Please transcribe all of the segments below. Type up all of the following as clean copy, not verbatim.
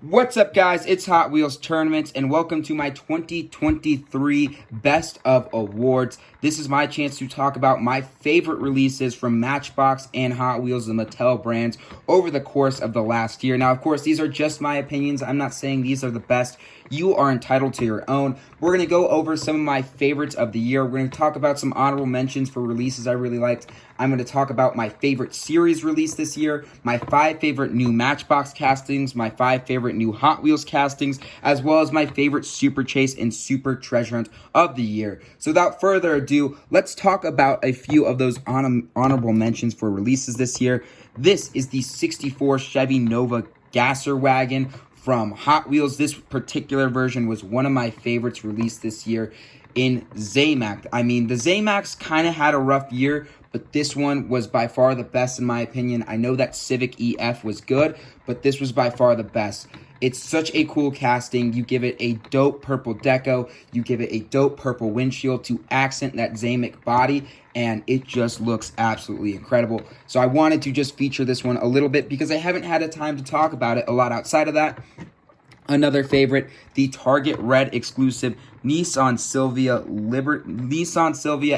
What's up, guys? It's Hot Wheels Tournaments, and welcome to my 2023 Best of Awards. This is my chance to talk about my favorite releases from Matchbox and Hot Wheels, the Mattel brands, over the course of the last year. Now, of course, these are just my opinions. I'm not saying these are the best. You are entitled to your own. We're going to go over some of my favorites of the year. We're going to talk about some honorable mentions for releases I really liked. I'm going to talk about my favorite series release this year, my 5 favorite new Matchbox castings, my 5 favorite new Hot Wheels castings, as well as my favorite Super Chase and Super Treasure Hunt of the year. So without further ado, let's talk about a few of those honorable mentions for releases this year. This is the 64 Chevy Nova Gasser Wagon from Hot Wheels. This particular version was one of my favorites released this year in Zamax. I mean, the Zamax kind of had a rough year, but this one was by far the best in my opinion. I know that Civic EF was good, but this was by far the best. It's such a cool casting. You give it a dope purple deco. You give it a dope purple windshield to accent that Zamax body, and it just looks absolutely incredible. So I wanted to just feature this one a little bit because I haven't had a time to talk about it a lot outside of that. Another favorite, the Target Red exclusive Nissan Silvia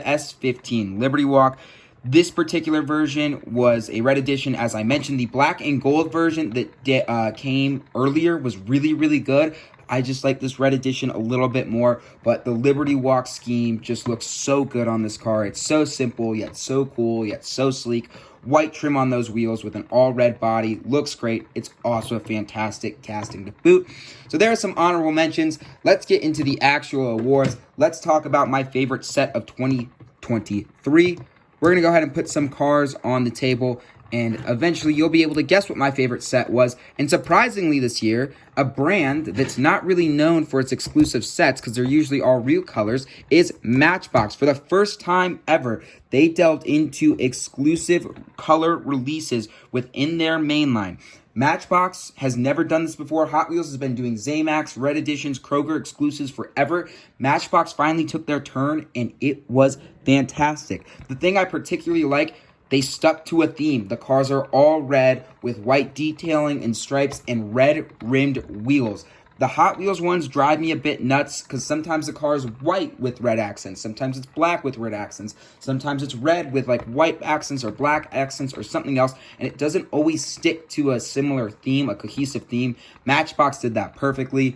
S15 Liberty Walk. This particular version was a red edition. As I mentioned, the black and gold version that came earlier was really, really good. I just like this red edition a little bit more, but the Liberty Walk scheme just looks so good on this car. It's so simple, yet so cool, yet so sleek. White trim on those wheels with an all-red body. Looks great. It's also a fantastic casting to boot. So there are some honorable mentions. Let's get into the actual awards. Let's talk about my favorite set of 2023. We're going to go ahead and put some cars on the table, and eventually you'll be able to guess what my favorite set was. And surprisingly this year, a brand that's not really known for its exclusive sets, because they're usually all real colors, is Matchbox. For the first time ever, they delved into exclusive color releases within their mainline. Matchbox has never done this before. Hot Wheels has been doing Zamax, Red Editions, Kroger exclusives forever. Matchbox finally took their turn, and it was fantastic. The thing I particularly like, they stuck to a theme. The cars are all red with white detailing and stripes and red rimmed wheels. The Hot Wheels ones drive me a bit nuts because sometimes the car is white with red accents. Sometimes it's black with red accents. Sometimes it's red with like white accents or black accents or something else. And it doesn't always stick to a similar theme, a cohesive theme. Matchbox did that perfectly.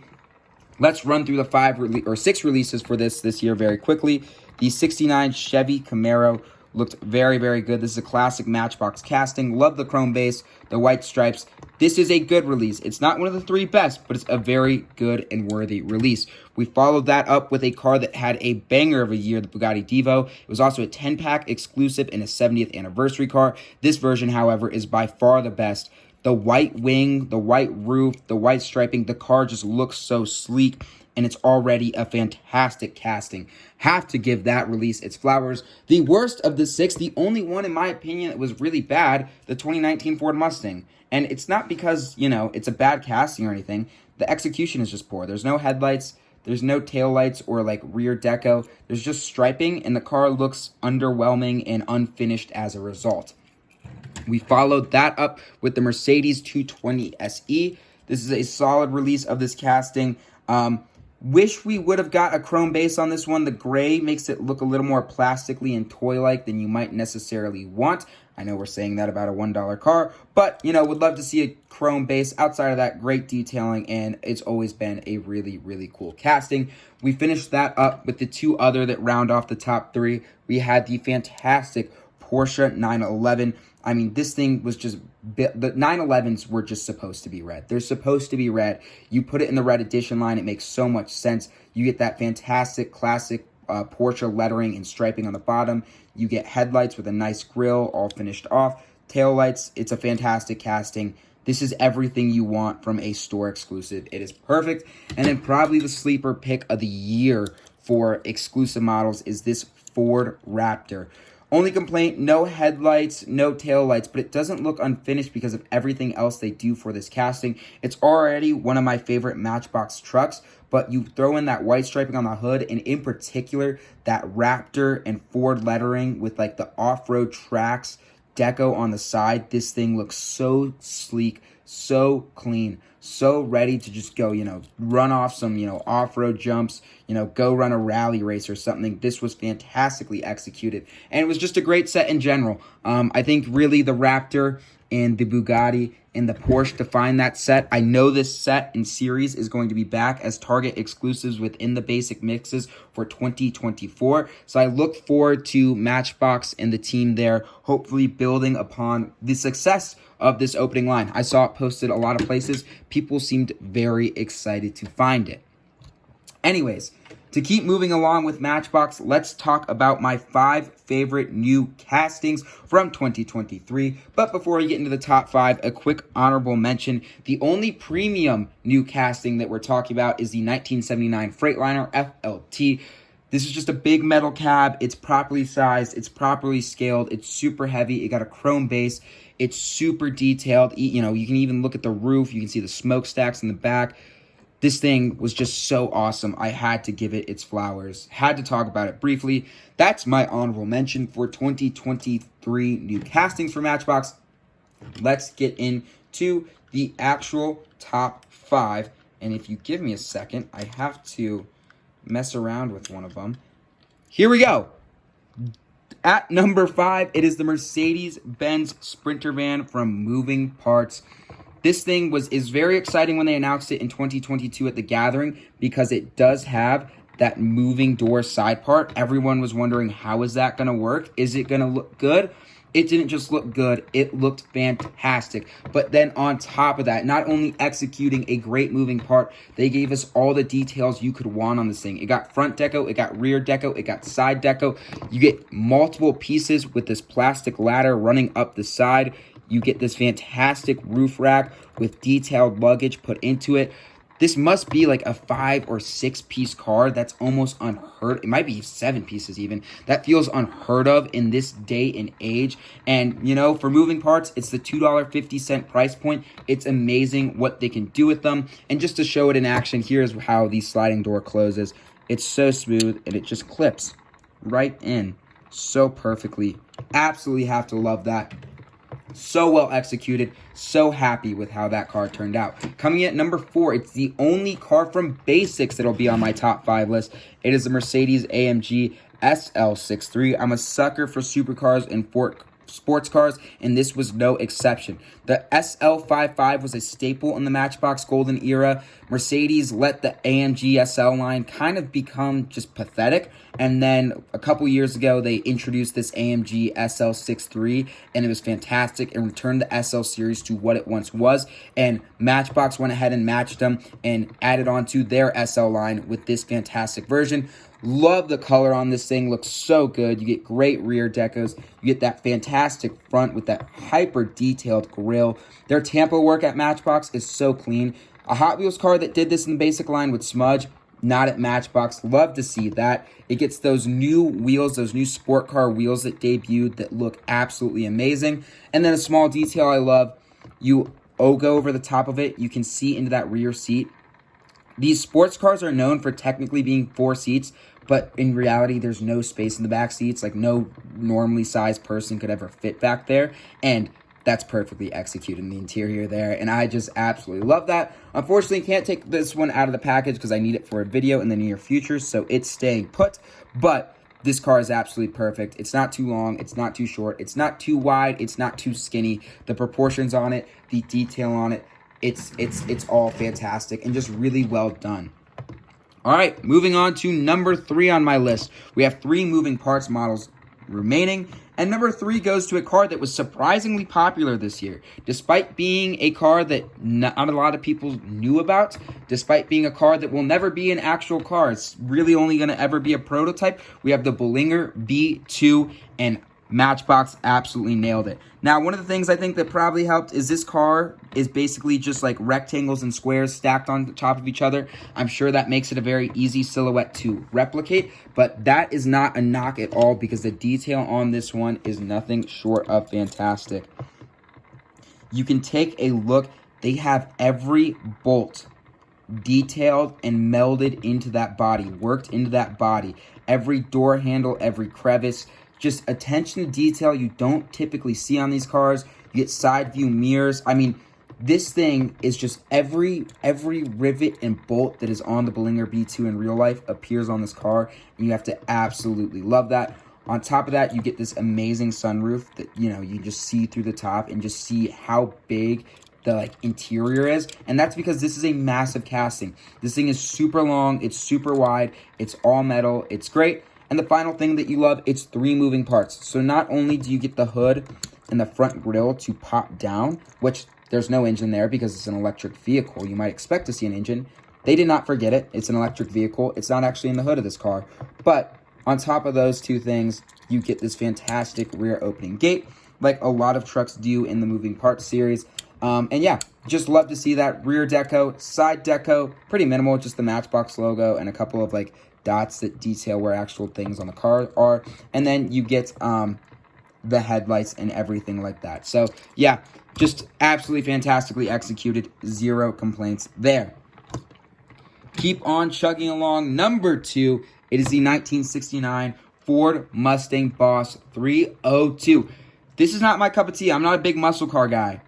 Let's run through the 6 releases for this year very quickly. The 69 Chevy Camaro looked very, very good. This is a classic Matchbox casting. Love the chrome base, the white stripes. This is a good release. It's not one of the 3 best, but it's a very good and worthy release. We followed that up with a car that had a banger of a year, the Bugatti Divo. It was also a 10-pack exclusive and a 70th anniversary car. This version, however, is by far the best. The white wing, the white roof, the white striping, the car just looks so sleek, and it's already a fantastic casting. Have to give that release its flowers. The worst of the 6, the only one in my opinion that was really bad, the 2019 Ford Mustang. And it's not because, it's a bad casting or anything. The execution is just poor. There's no headlights, there's no taillights or like rear deco. There's just striping, and the car looks underwhelming and unfinished as a result. We followed that up with the Mercedes 220 SE. This is a solid release of this casting. Wish we would have got a chrome base on this one. The gray makes it look a little more plastically and toy-like than you might necessarily want. I know we're saying that about a $1 car, but, would love to see a chrome base. Outside of that, great detailing, and it's always been a really, really cool casting. We finished that up with the 2 other that round off the top 3. We had the fantastic Porsche 911. I mean, this thing was just, the 911s were just supposed to be red. They're supposed to be red. You put it in the red edition line, it makes so much sense. You get that fantastic classic Porsche lettering and striping on the bottom. You get headlights with a nice grille all finished off. Taillights, it's a fantastic casting. This is everything you want from a store exclusive. It is perfect. And then probably the sleeper pick of the year for exclusive models is this Ford Raptor. Only complaint, no headlights, no taillights, but it doesn't look unfinished because of everything else they do for this casting. It's already one of my favorite Matchbox trucks, but you throw in that white striping on the hood, and in particular, that Raptor and Ford lettering with like the off-road tracks deco on the side. This thing looks so sleek, so clean, so ready to just go, run off some, off-road jumps, go run a rally race or something. This was fantastically executed, and it was just a great set in general. I think really the Raptor and the Bugatti and the Porsche define that set. I know this set and series is going to be back as Target exclusives within the basic mixes for 2024. So I look forward to Matchbox and the team there, hopefully building upon the success of this opening line. I saw it posted a lot of places. People seemed very excited to find it. Anyways, to keep moving along with Matchbox, let's talk about my 5 favorite new castings from 2023. But before we get into the top 5, a quick honorable mention. The only premium new casting that we're talking about is the 1979 Freightliner FLT. This is just a big metal cab. It's properly sized. It's properly scaled. It's super heavy. It got a chrome base. It's super detailed. You can even look at the roof. You can see the smokestacks in the back. This thing was just so awesome. I had to give it its flowers. Had to talk about it briefly. That's my honorable mention for 2023 new castings for Matchbox. Let's get into the actual top 5. And if you give me a second, I have to mess around with one of them. Here we go. At number 5, it is the Mercedes-Benz Sprinter van from Moving Parts. This thing is very exciting when they announced it in 2022 at the Gathering because it does have that moving door side part. Everyone was wondering, how is that going to work? Is it going to look good? It didn't just look good, it looked fantastic. But then on top of that, not only executing a great moving part, they gave us all the details you could want on this thing. It got front deco, it got rear deco, it got side deco. You get multiple pieces with this plastic ladder running up the side. You get this fantastic roof rack with detailed luggage put into it. This must be like a 5 or 6 piece car. That's almost unheard. It might be 7 pieces even. That feels unheard of in this day and age. And, for Moving Parts, it's the $2.50 price point. It's amazing what they can do with them. And just to show it in action, here's how the sliding door closes. It's so smooth, and it just clips right in so perfectly. Absolutely have to love that. So well executed. So happy with how that car turned out. Coming in at number 4, it's the only car from Basics that'll be on my top 5 list. It is the Mercedes-AMG SL63. I'm a sucker for supercars and sports cars, and this was no exception. The SL55 was a staple in the Matchbox Golden era. Mercedes let the AMG SL line kind of become just pathetic, and then a couple years ago they introduced this AMG SL63, and it was fantastic and returned the SL series to what it once was, and Matchbox went ahead and matched them and added on to their SL line with this fantastic version. Love the color on this thing. Looks so good. You get great rear decos. You get that fantastic front with that hyper detailed grille. Their Tampa work at Matchbox is so clean. A Hot Wheels car that did this in the basic line would smudge. Not at Matchbox. Love to see that. It gets those new wheels, those new sport car wheels that debuted that look absolutely amazing. And then a small detail I love. You go over the top of it. You can see into that rear seat. These sports cars are known for technically being 4 seats, but in reality, there's no space in the back seats. Like, no normally sized person could ever fit back there. And that's perfectly executed in the interior there. And I just absolutely love that. Unfortunately, can't take this one out of the package because I need it for a video in the near future. So it's staying put. But this car is absolutely perfect. It's not too long. It's not too short. It's not too wide. It's not too skinny. The proportions on it, the detail on it, it's all fantastic and just really well done. All right, moving on to number 3 on my list. We have 3 moving parts models remaining, and number 3 goes to a car that was surprisingly popular this year. Despite being a car that not a lot of people knew about, despite being a car that will never be an actual car, it's really only going to ever be a prototype, we have the Bollinger B2, and Matchbox absolutely nailed it. Now, one of the things I think that probably helped is this car is basically just like rectangles and squares stacked on top of each other. I'm sure that makes it a very easy silhouette to replicate, but that is not a knock at all because the detail on this one is nothing short of fantastic. You can take a look. They have every bolt detailed and melded into that body, worked into that body. Every door handle, every crevice, just attention to detail you don't typically see on these cars. You get side view mirrors. I mean, This thing is just every rivet and bolt that is on the Belinger B2 in real life appears on this car, and you have to absolutely love that. On top of that, you get this amazing sunroof that, you know, you just see through the top and just see how big the like interior is, and that's because this is a massive casting. This thing is super long, it's super wide, it's all metal, it's great. And the final thing that you love, it's 3 moving parts. So not only do you get the hood and the front grille to pop down, which there's no engine there because it's an electric vehicle. You might expect to see an engine. They did not forget it. It's an electric vehicle. It's not actually in the hood of this car. But on top of those 2 things, you get this fantastic rear opening gate, like a lot of trucks do in the moving parts series. And yeah, just love to see that. Rear deco, side deco, pretty minimal, just the Matchbox logo and a couple of like dots that detail where actual things on the car are. And then you get the headlights and everything like that. So yeah, just absolutely fantastically executed. 0 complaints there. Keep on chugging along. Number 2, it is the 1969 Ford Mustang Boss 302. This is not my cup of tea. I'm not a big muscle car guy.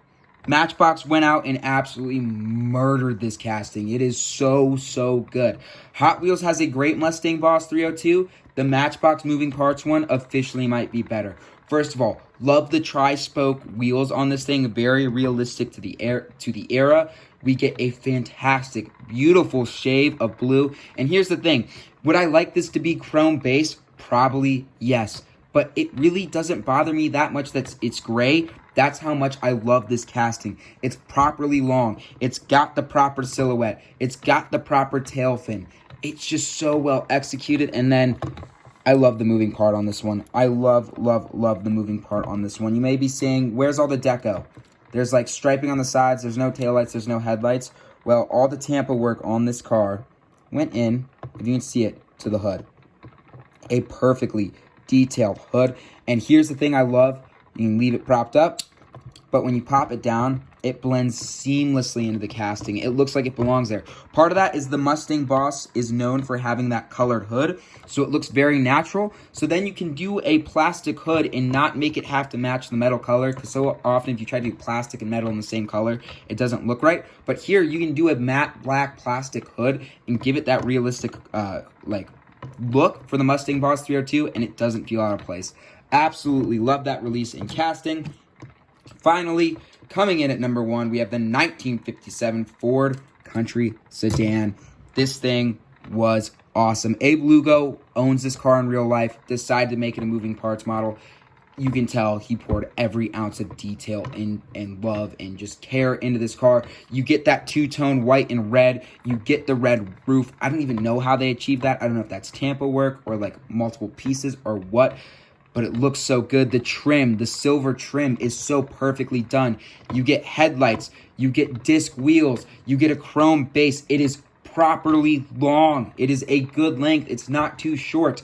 Matchbox went out and absolutely murdered this casting. It is so good. Hot Wheels has a great Mustang Boss 302. The Matchbox moving parts one officially might be better. First of all, love the tri-spoke wheels on this thing. Very realistic to the era. We get a fantastic, beautiful shade of blue. And here's the thing. Would I like this to be chrome base? Probably yes. But it really doesn't bother me that much that it's gray. That's how much I love this casting. It's properly long. It's got the proper silhouette. It's got the proper tail fin. It's just so well executed. And then I love the moving part on this one. I love the moving part on this one. You may be saying, where's all the deco? There's like striping on the sides. There's no taillights. There's no headlights. Well, all the Tampa work on this car went in, if you can see it, to the hood. A perfectly detailed hood. And here's the thing I love. You can leave it propped up, but when you pop it down, it blends seamlessly into the casting. It looks like it belongs there. Part of that is the Mustang Boss is known for having that colored hood, so it looks very natural. So then you can do a plastic hood and not make it have to match the metal color, because so often if you try to do plastic and metal in the same color, it doesn't look right. But here you can do a matte black plastic hood and give it that realistic like look for the Mustang Boss 302, and it doesn't feel out of place. Absolutely love that release in casting. Finally, coming in at number 1, we have the 1957 Ford Country Sedan. This thing was awesome. Abe Lugo owns this car in real life, decided to make it a moving parts model. You can tell he poured every ounce of detail and love and just care into this car. You get that 2-tone white and red. You get the red roof. I don't even know how they achieved that. I don't know if that's Tampa work or like multiple pieces or what, but it looks so good. The trim, the silver trim is so perfectly done. You get headlights, you get disc wheels, you get a chrome base. It is properly long. It is a good length. It's not too short.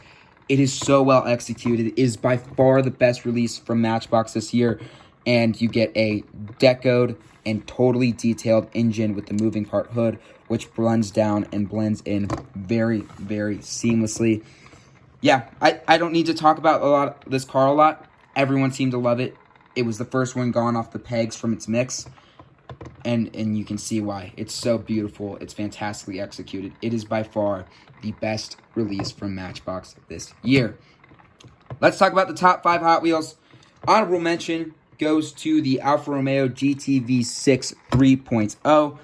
It is so well executed. It is by far the best release from Matchbox this year. And you get a decoed and totally detailed engine with the moving part hood, which blends down and blends in very seamlessly. Yeah, I don't need to talk about this car a lot. Everyone seemed to love it. It was the first one gone off the pegs from its mix. And you can see why. It's so beautiful. It's fantastically executed. It is by far the best release from Matchbox this year. Let's talk about the top 5 Hot Wheels. Honorable mention goes to the Alfa Romeo GT-V6 3.0.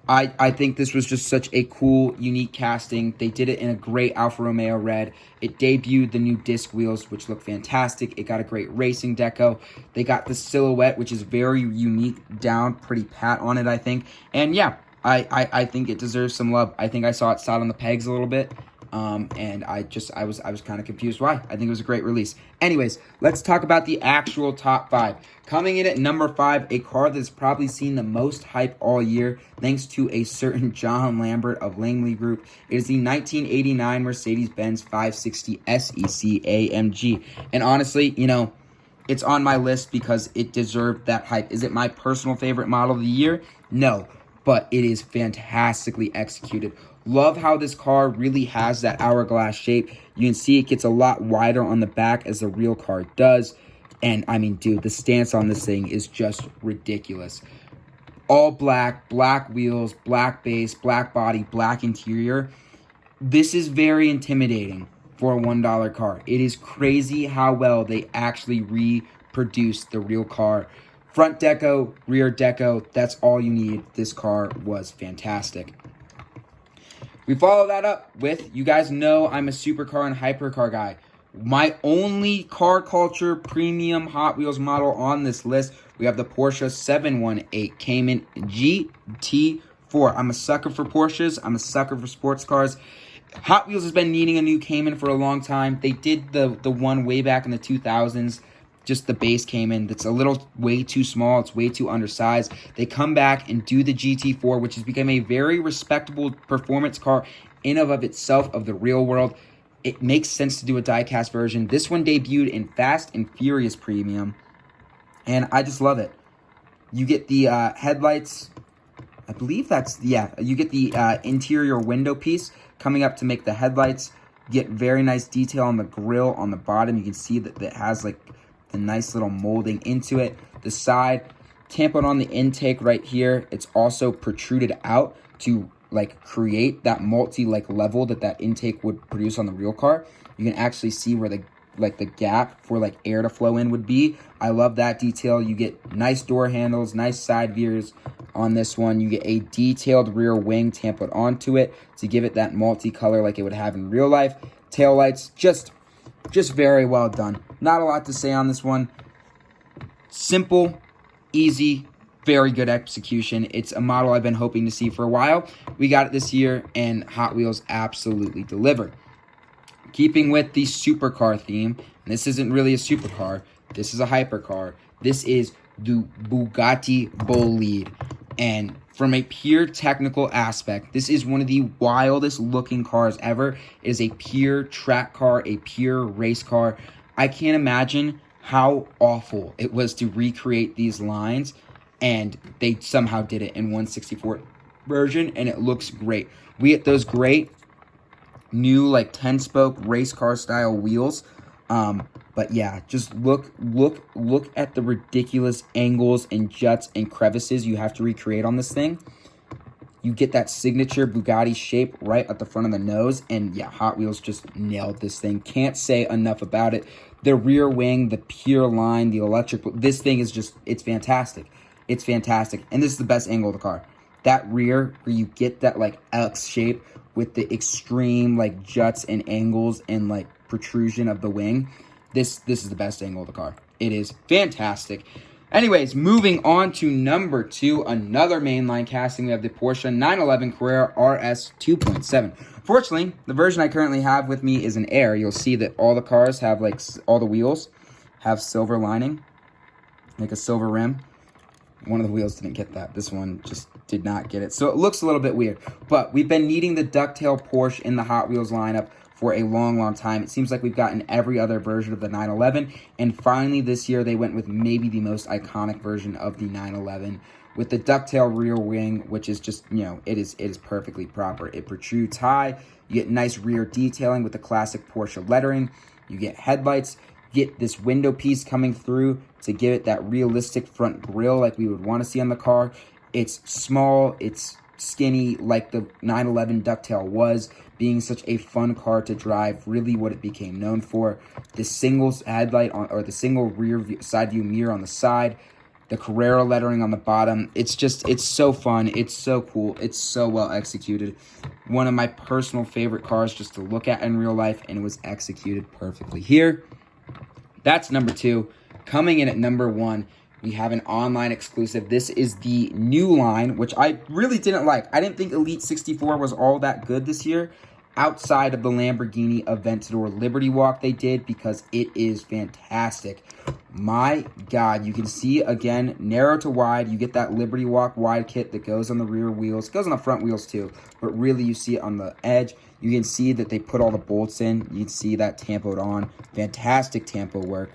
I think this was just such a cool, unique casting. They did it in a great Alfa Romeo red. It debuted the new disc wheels, which look fantastic. It got a great racing deco. They got the silhouette, which is very unique down, pretty pat on it, I think. And yeah, I think it deserves some love. I think I saw it sat on the pegs a little bit. And I was kind of confused why. I think it was a great release. Anyways, let's talk about the actual top 5. Coming in at number 5, a car that's probably seen the most hype all year, thanks to a certain John Lambert of Langley Group. It is the 1989 Mercedes-Benz 560 SEC AMG. And honestly, you know, it's on my list because it deserved that hype. Is it my personal favorite model of the year? No, but it is fantastically executed. Love how this car really has that hourglass shape. You can see it gets a lot wider on the back as the real car does. And I mean, dude, the stance on this thing is just ridiculous. All black, black wheels, black base, black body, black interior. This is very intimidating for a $1 car. It is crazy how well they actually reproduced the real car. Front deco, rear deco, that's all you need. This car was fantastic. We follow that up with, you guys know I'm a supercar and hypercar guy. My only car culture premium Hot Wheels model on this list, we have the Porsche 718 Cayman GT4. I'm a sucker for Porsches. I'm a sucker for sports cars. Hot Wheels has been needing a new Cayman for a long time. They did the one way back in the 2000s, just the base Cayman. That's a little way too small. It's way too undersized. They come back and do the GT4, which has become a very respectable performance car in of itself of the real world. It makes sense to do a die-cast version. This one debuted in Fast and Furious Premium, and I just love it. You get the headlights. I believe that's, yeah, you get the interior window piece coming up to make the headlights. You get very nice detail on the grille on the bottom. You can see that it has like the nice little molding into it. The side, tampered on the intake right here. It's also protruded out to like create that multi-like level that intake would produce on the real car. You can actually see where the gap for like air to flow in would be. I love that detail. You get nice door handles, nice side veers on this one. You get a detailed rear wing tampered onto it to give it that multicolor like it would have in real life. Tail lights, just very well done. Not a lot to say on this one. Simple, easy, very good execution. It's a model I've been hoping to see for a while. We got it this year, and Hot Wheels absolutely delivered. Keeping with the supercar theme, and this isn't really a supercar, this is a hypercar. This is the Bugatti Bolide. And from a pure technical aspect, this is one of the wildest looking cars ever. It is a pure track car, a pure race car. I can't imagine how awful it was to recreate these lines, and they somehow did it in 1/64 version, and it looks great. We get those great new like 10-spoke race car style wheels. But yeah, just look at the ridiculous angles and juts and crevices you have to recreate on this thing. You get that signature Bugatti shape right at the front of the nose, and yeah, Hot Wheels just nailed this thing. Can't say enough about it. The rear wing, the pure line, the electric, this thing is just, it's fantastic. It's fantastic. And this is the best angle of the car. That rear, where you get that like X shape with the extreme like juts and angles and like protrusion of the wing. This is the best angle of the car. It is fantastic. Anyways, moving on to number 2, another mainline casting. We have the Porsche 911 Carrera RS 2.7. Fortunately, the version I currently have with me is an Air. You'll see that all the cars have like, all the wheels have silver lining, like a silver rim. One of the wheels didn't get that. This one just did not get it. So it looks a little bit weird. But we've been needing the ducktail Porsche in the Hot Wheels lineup for a long time. It seems like we've gotten every other version of the 911. And finally this year they went with maybe the most iconic version of the 911 with the ducktail rear wing, which is just, you know, it is perfectly proper. It protrudes high. You get nice rear detailing with the classic Porsche lettering. You get headlights. Get this window piece coming through to give it that realistic front grille like we would want to see on the car. It's small, it's skinny like the 911 ducktail was, being such a fun car to drive, really what it became known for. The single headlight on, or the single rear view, side view mirror on the side, the Carrera lettering on the bottom. It's just, it's so fun. It's so cool. It's so well executed. One of my personal favorite cars just to look at in real life, and it was executed perfectly here. That's number 2. Coming in at number 1, we have an online exclusive. This is the new line, which I really didn't like. I didn't think Elite 64 was all that good this year, outside of the Lamborghini Aventador Liberty Walk they did, because it is fantastic. My God, you can see, again, narrow to wide. You get that Liberty Walk wide kit that goes on the rear wheels. It goes on the front wheels too, but really you see it on the edge. You can see that they put all the bolts in. You can see that tampoed on. Fantastic tampo work.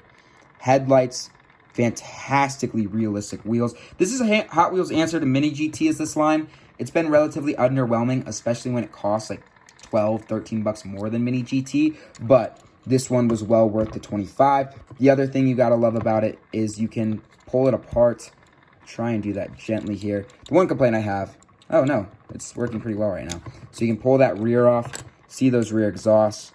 Headlights, fantastically realistic wheels. This is a Hot Wheels answer to Mini GT is this line. It's been relatively underwhelming, especially when it costs like $12, $13 more than Mini GT, but this one was well worth the $25. The other thing you gotta love about it is you can pull it apart, try and do that gently here. The one complaint I have, oh no, it's working pretty well right now. So you can pull that rear off, see those rear exhausts.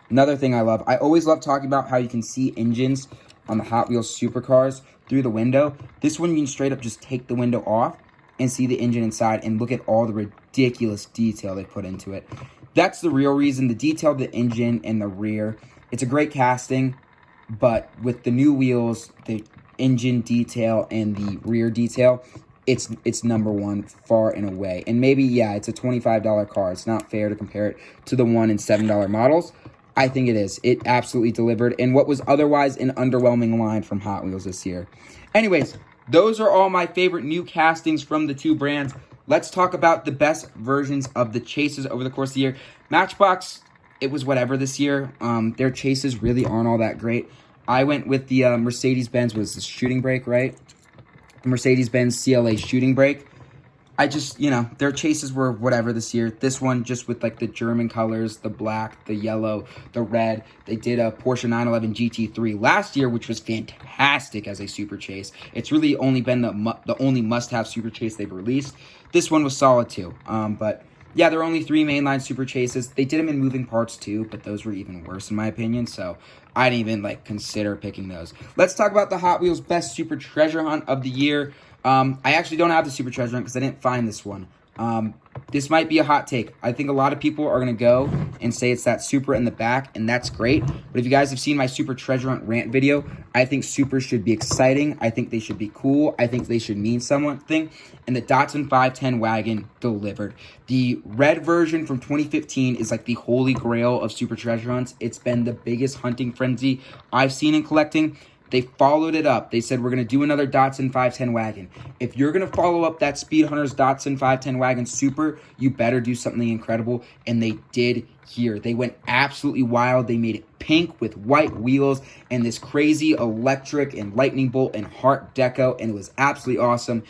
Another thing I love, I always love talking about how you can see engines on the Hot Wheels supercars through the window. This one you can straight up just take the window off and see the engine inside and look at all the ridiculous detail they put into it. That's the real reason, the detail of the engine and the rear. It's a great casting, but with the new wheels, the engine detail and the rear detail, it's number one far and away. And maybe, yeah, it's a $25 car. It's not fair to compare it to the $1 and $7 models. I think it is. It absolutely delivered in what was otherwise an underwhelming line from Hot Wheels this year. Anyways, those are all my favorite new castings from the two brands. Let's talk about the best versions of the chases over the course of the year. Matchbox, it was whatever this year. Their chases really aren't all that great. I went with the Mercedes-Benz, was the shooting brake, right? Mercedes-Benz CLA shooting brake. I just, their chases were whatever this year. This one just with like the German colors, the black, the yellow, the red. They did a Porsche 911 GT3 last year, which was fantastic as a super chase. It's really only been the only must-have super chase they've released. This one was solid too. But yeah, there are only 3 mainline super chases. They did them in moving parts too, but those were even worse in my opinion. So I didn't even consider picking those. Let's talk about the Hot Wheels Best Super Treasure Hunt of the year. I actually don't have the Super Treasure Hunt because I didn't find this one. This might be a hot take. I think a lot of people are going to go and say it's that Super in the back, and that's great. But if you guys have seen my Super Treasure Hunt rant video, I think Supers should be exciting. I think they should be cool. I think they should mean something. And the Datsun 510 wagon delivered. The red version from 2015 is like the holy grail of Super Treasure Hunts. It's been the biggest hunting frenzy I've seen in collecting. They followed it up. They said, we're going to do another Datsun 510 wagon. If you're going to follow up that Speed Hunters Datsun 510 wagon Super, you better do something incredible. And they did here. They went absolutely wild. They made it pink with white wheels and this crazy electric and lightning bolt and heart deco. And it was absolutely awesome.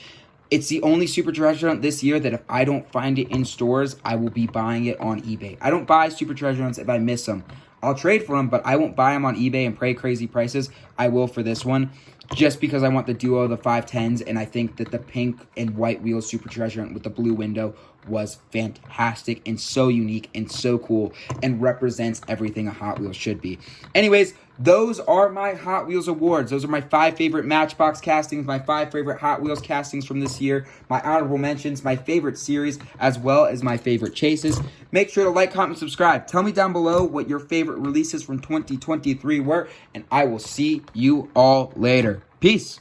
It's the only Super Treasure Hunt this year that if I don't find it in stores, I will be buying it on eBay. I don't buy Super Treasure Hunts if I miss them. I'll trade for them, but I won't buy them on eBay and pay crazy prices. I will for this one, just because I want the duo of the 510s, and I think that the pink and white wheels Super Treasure Hunt with the blue window was fantastic and so unique and so cool and represents everything a Hot Wheels should be. Anyways, those are my Hot Wheels awards. Those are my 5 favorite Matchbox castings, my 5 favorite Hot Wheels castings from this year, my honorable mentions, my favorite series, as well as my favorite chases. Make sure to like, comment, and subscribe. Tell me down below what your favorite releases from 2023 were, and I will see you all later. Peace.